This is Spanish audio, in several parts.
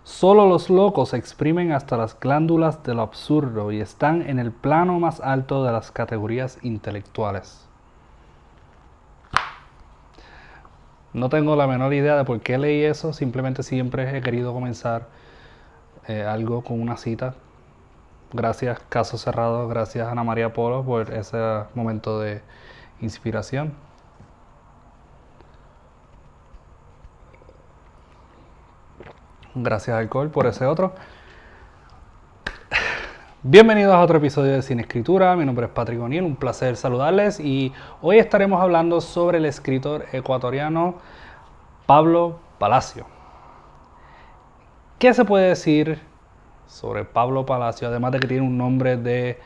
Solo los locos exprimen hasta las glándulas de lo absurdo y están en el plano más alto de las categorías intelectuales. No tengo la menor idea de por qué leí eso, simplemente siempre he querido comenzar algo con una cita. Gracias, caso cerrado, gracias Ana María Polo por ese momento de inspiración. Gracias Alcohol por ese otro. Bienvenidos a otro episodio de Sin Escritura, mi nombre es Patrick O'Neill, un placer saludarles y hoy estaremos hablando sobre el escritor ecuatoriano Pablo Palacio. ¿Qué se puede decir sobre Pablo Palacio, además de que tiene un nombre de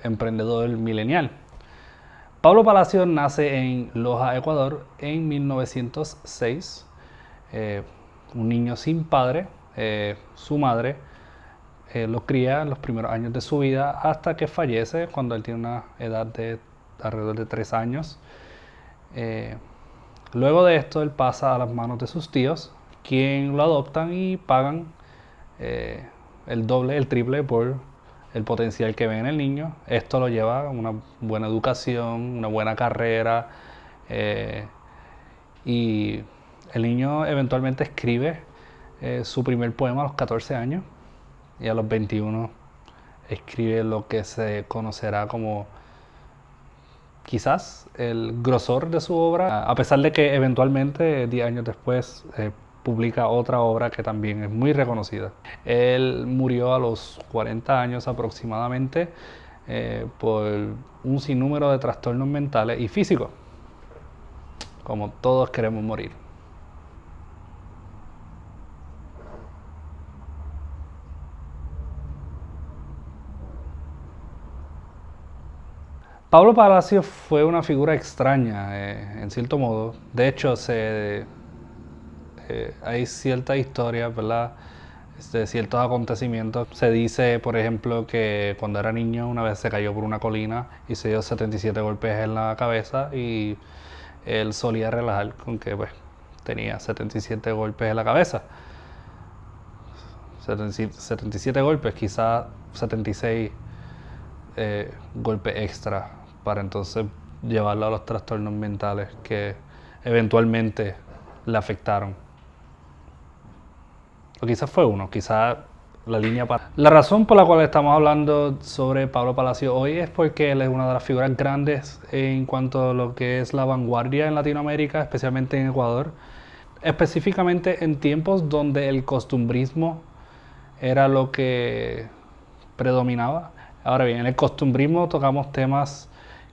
emprendedor milenial? Pablo Palacio nace en Loja, Ecuador, en 1906, un niño sin padre. Su madre lo cría en los primeros años de su vida hasta que fallece cuando él tiene una edad de alrededor de 3 años. Luego de esto él pasa a las manos de sus tíos, quien lo adoptan y pagan el doble, el triple por el potencial que ve en el niño. Esto lo lleva a una buena educación, una buena carrera, y el niño eventualmente escribe su primer poema a los 14 años y a los 21 escribe lo que se conocerá como quizás el grosor de su obra, a pesar de que eventualmente 10 años después publica otra obra que también es muy reconocida. Él murió a los 40 años aproximadamente por un sinnúmero de trastornos mentales y físicos, como todos queremos morir. Pablo Palacio fue una figura extraña, en cierto modo. De hecho, hay ciertas historias, ¿verdad?, de ciertos acontecimientos. Se dice, por ejemplo, que cuando era niño una vez se cayó por una colina y se dio 77 golpes en la cabeza y él solía relajar con que pues, tenía 77 golpes en la cabeza. 77 golpes, quizás 76 golpes extra para entonces llevarlo a los trastornos mentales que eventualmente le afectaron. O quizás fue uno, quizás la línea para... La razón por la cual estamos hablando sobre Pablo Palacio hoy es porque él es una de las figuras grandes en cuanto a lo que es la vanguardia en Latinoamérica, especialmente en Ecuador, específicamente en tiempos donde el costumbrismo era lo que predominaba. Ahora bien, en el costumbrismo tocamos temas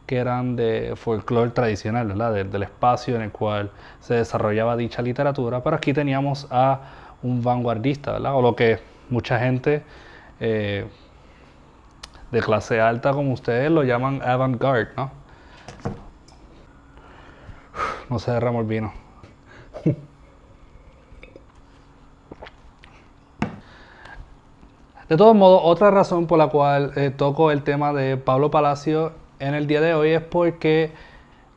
que eran de folclore tradicional, ¿verdad? Del espacio en el cual se desarrollaba dicha literatura, pero aquí teníamos a un vanguardista, ¿verdad? O lo que mucha gente de clase alta como ustedes lo llaman avant-garde, ¿no? No se derramó el vino. De todos modos, otra razón por la cual toco el tema de Pablo Palacio en el día de hoy es porque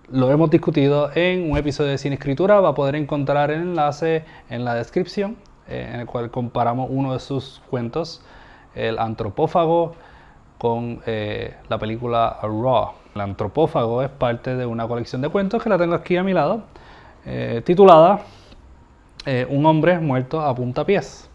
lo hemos discutido en un episodio de Sin Escritura. Va a poder encontrar el enlace en la descripción, en el cual comparamos uno de sus cuentos, El Antropófago, con la película Raw. El Antropófago es parte de una colección de cuentos que la tengo aquí a mi lado, titulada Un hombre muerto a puntapiés.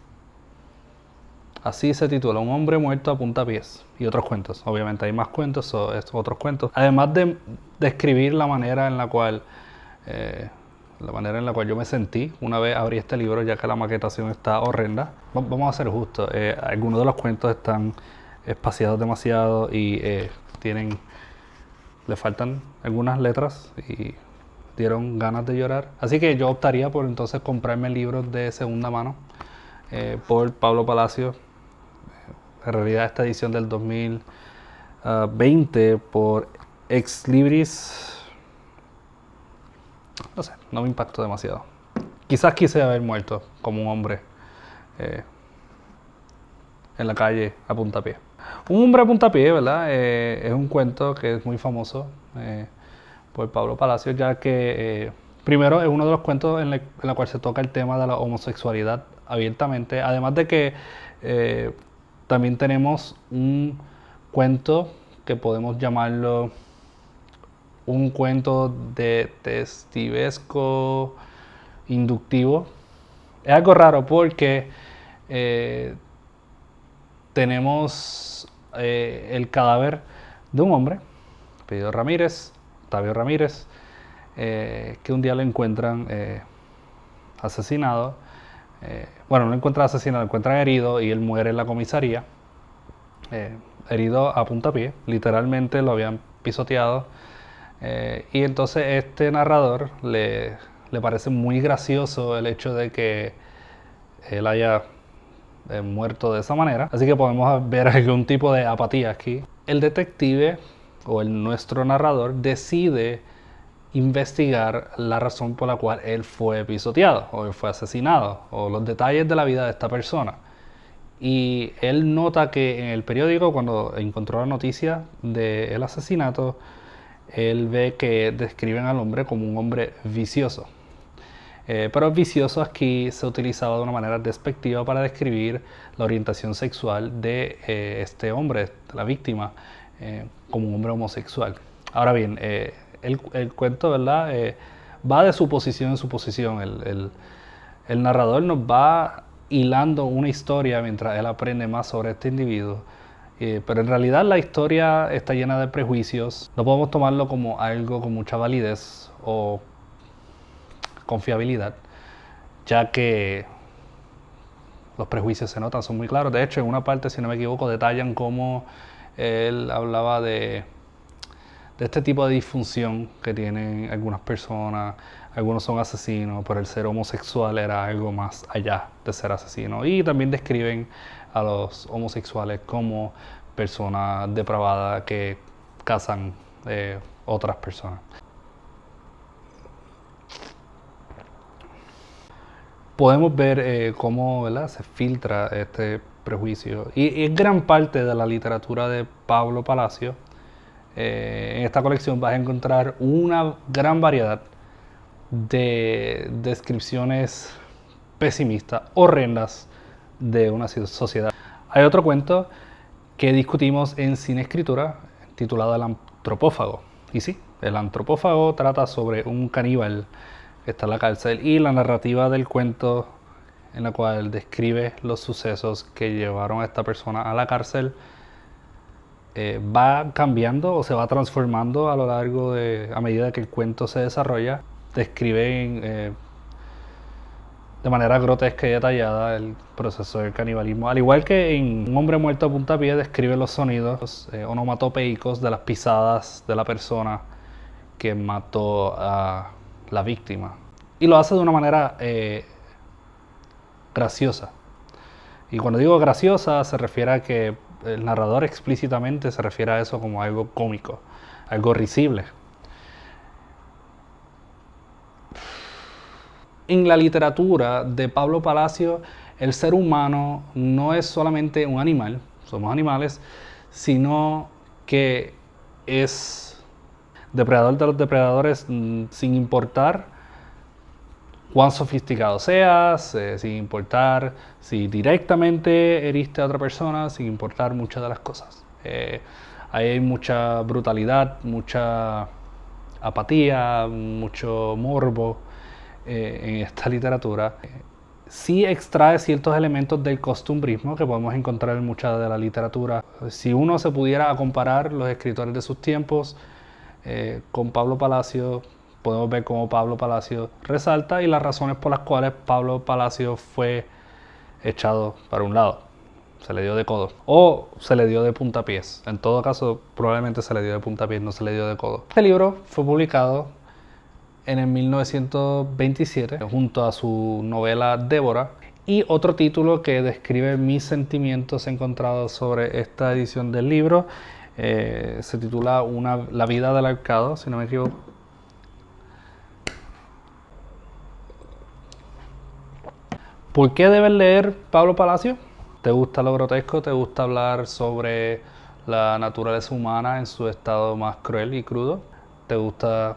Así se titula, Un hombre muerto a puntapiés. Y otros cuentos, obviamente hay más cuentos o otros cuentos. Además de describir la manera en la cual yo me sentí una vez abrí este libro, ya que la maquetación está horrenda. Vamos a ser justos, algunos de los cuentos están espaciados demasiado y le faltan algunas letras y dieron ganas de llorar. Así que yo optaría por entonces comprarme libros de segunda mano por Pablo Palacio. En realidad esta edición del 2020 por Ex Libris. no sé, no me impactó demasiado. Quizás quise haber muerto como un hombre en la calle a puntapié. Un hombre a puntapié, ¿verdad? Es un cuento que es muy famoso por Pablo Palacios, ya que primero es uno de los cuentos en la cual se toca el tema de la homosexualidad abiertamente, además de que también tenemos un cuento que podemos llamarlo un cuento detectivesco inductivo. Es algo raro porque tenemos el cadáver de un hombre, apellido Ramírez, Octavio Ramírez, que un día lo encuentran asesinado. Bueno, no lo encuentran asesinado, lo encuentran herido y él muere en la comisaría. Herido a puntapié, literalmente lo habían pisoteado. Y entonces este narrador le parece muy gracioso el hecho de que él haya muerto de esa manera. Así que podemos ver algún tipo de apatía aquí. El detective o nuestro narrador decide investigar la razón por la cual él fue pisoteado o él fue asesinado o los detalles de la vida de esta persona. Y él nota que en el periódico, cuando encontró la noticia del asesinato, él ve que describen al hombre como un hombre vicioso. Pero vicioso aquí se utilizaba de una manera despectiva para describir la orientación sexual de este hombre, de la víctima, como un hombre homosexual. Ahora bien, el cuento, ¿verdad? Va de suposición en suposición. El narrador nos va hilando una historia mientras él aprende más sobre este individuo. Pero en realidad la historia está llena de prejuicios. No podemos tomarlo como algo con mucha validez o confiabilidad, ya que los prejuicios se notan, son muy claros. De hecho, en una parte, si no me equivoco, detallan cómo él hablaba de este tipo de disfunción que tienen algunas personas. Algunos son asesinos, pero el ser homosexual era algo más allá de ser asesino. Y también describen a los homosexuales como personas depravadas que cazan otras personas. Podemos ver cómo, ¿verdad?, se filtra este prejuicio. Y es gran parte de la literatura de Pablo Palacio. En esta colección vas a encontrar una gran variedad de descripciones pesimistas, horrendas de una sociedad. Hay otro cuento que discutimos en Cine Escritura, titulado El antropófago. Y sí, el antropófago trata sobre un caníbal que está en la cárcel y la narrativa del cuento en la cual describe los sucesos que llevaron a esta persona a la cárcel va cambiando o se va transformando a lo largo a medida que el cuento se desarrolla. Describen de manera grotesca y detallada el proceso del canibalismo. Al igual que en Un hombre muerto a puntapié, describe los sonidos onomatopeicos de las pisadas de la persona que mató a la víctima. Y lo hace de una manera graciosa. Y cuando digo graciosa, se refiere a que el narrador explícitamente se refiere a eso como algo cómico, algo risible. En la literatura de Pablo Palacio, el ser humano no es solamente un animal, somos animales, sino que es depredador de los depredadores sin importar cuán sofisticado seas, sin importar si directamente heriste a otra persona, sin importar muchas de las cosas. Hay mucha brutalidad, mucha apatía, mucho morbo en esta literatura. Sí extrae ciertos elementos del costumbrismo que podemos encontrar en mucha de la literatura. Si uno se pudiera comparar los escritores de sus tiempos con Pablo Palacio, podemos ver cómo Pablo Palacio resalta y las razones por las cuales Pablo Palacio fue echado para un lado. Se le dio de codo. O se le dio de puntapiés. En todo caso, probablemente se le dio de puntapiés, no se le dio de codo. Este libro fue publicado en el 1927 junto a su novela Débora. Y otro título que describe mis sentimientos encontrados sobre esta edición del libro se titula La vida del ahorcado, si no me equivoco. ¿Por qué debes leer Pablo Palacio? ¿Te gusta lo grotesco? ¿Te gusta hablar sobre la naturaleza humana en su estado más cruel y crudo? ¿Te gusta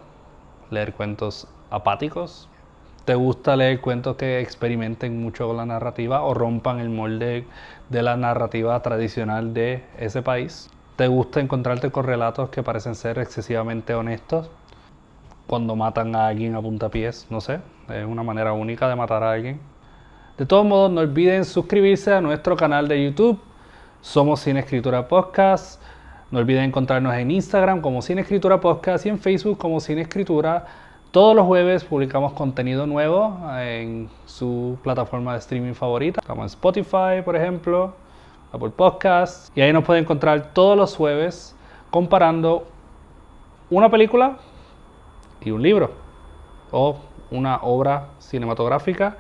leer cuentos apáticos? ¿Te gusta leer cuentos que experimenten mucho con la narrativa o rompan el molde de la narrativa tradicional de ese país? ¿Te gusta encontrarte con relatos que parecen ser excesivamente honestos? Cuando matan a alguien a puntapiés, no sé, es una manera única de matar a alguien. De todos modos, no olviden suscribirse a nuestro canal de YouTube. Somos Sin Escritura Podcast. No olviden encontrarnos en Instagram como Sin Escritura Podcast y en Facebook como Sin Escritura. Todos los jueves publicamos contenido nuevo en su plataforma de streaming favorita. Estamos en Spotify, por ejemplo, Apple Podcasts. Y ahí nos pueden encontrar todos los jueves comparando una película y un libro o una obra cinematográfica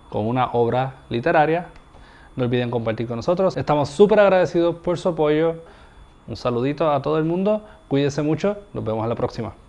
con una obra literaria. No olviden compartir con nosotros. Estamos súper agradecidos por su apoyo. Un saludito a todo el mundo. Cuídense mucho. Nos vemos en la próxima.